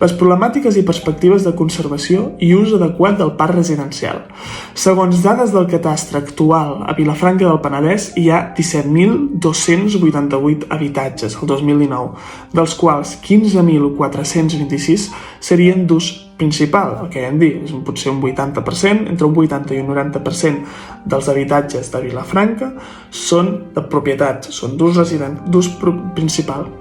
Les problemàtiques i perspectives de conservació i ús adequat del parc residencial. Segons dades del catastre actual, a Vilafranca del Penedès hi ha 17.288 habitatges el 2019, dels quals 15.426 serien d'ús principal, el que hem dit, és potser un 80%, entre un 80 i un 90% dels habitatges de Vilafranca són de propietat, són d'ús principal.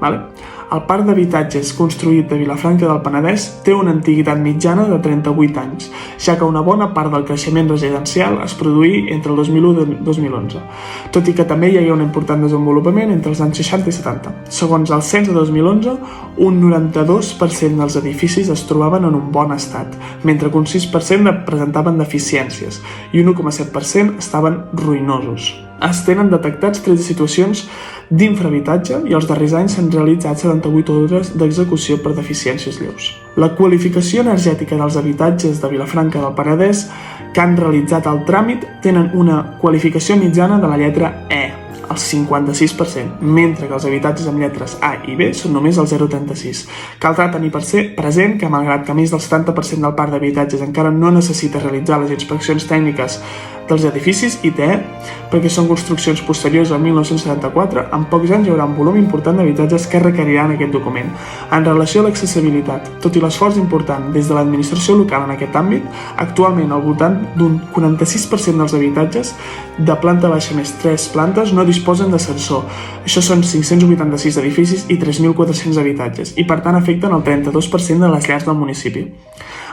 El parc d'habitatges construït de Vilafranca del Penedès té una antiguitat mitjana de 38 anys, ja que una bona part del creixement residencial es produí entre el 2001 i el 2011, tot i que també hi ha un important desenvolupament entre els anys 60 i 70. Segons el cens de 2011, un 92% dels edificis es trobaven en un bon estat, mentre que un 6% presentaven deficiències i un 1,7% estaven ruïnosos. Es tenen detectats 13 situacions d'infrahabitatge i els darrers anys s'han realitzat 78 ordres d'execució per deficiències lleus. La qualificació energètica dels habitatges de Vilafranca del Penedès que han realitzat el tràmit tenen una qualificació mitjana de la lletra E, el 56%, mentre que els habitatges amb lletres A i B són només el 0,36%. Caldrà tenir present que, malgrat que més del 70% del parc d'habitatges encara no necessita realitzar les inspeccions tècniques dels edificis ITE, perquè són construccions posteriors al 1974, en pocs anys hi haurà un volum important d'habitatges que requeriran aquest document. En relació a l'accessibilitat, tot i l'esforç important des de l'administració local en aquest àmbit, actualment al voltant d'un 46% dels habitatges de planta baixa més 3 plantes no disposen d'ascensor. Això són 586 edificis i 3.400 habitatges, i per tant afecten el 32% de les llars del municipi.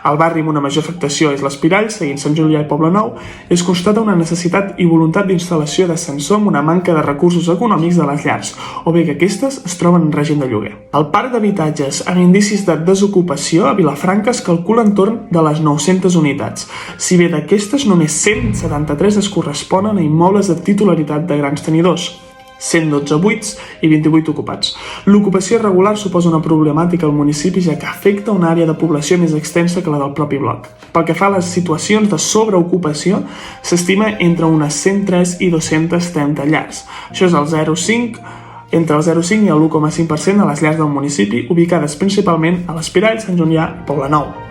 El barri amb una major afectació és l'Espirall, seguint Sant Julià i Poblenou, i es constata una necessitat i voluntat d'instal·lació d'ascensor amb una manca de recursos econòmics de les llars, o bé que aquestes es troben en règim de lloguer. El parc d'habitatges amb indicis de desocupació a Vilafranca es calcula entorn de les 900 unitats, si bé d'aquestes només 173 es corresponen a immobles de titularitat de grans tenidors, 112 buits i 28 ocupats. L'ocupació irregular suposa una problemàtica al municipi, ja que afecta una àrea de població més extensa que la del propi bloc. Pel que fa a les situacions de sobreocupació, s'estima entre unes 103 i 230 llars. Això és entre el 0,5 i el 1,5% de les llars del municipi, ubicades principalment a l'Espirall, Sant Julià i Poblenou.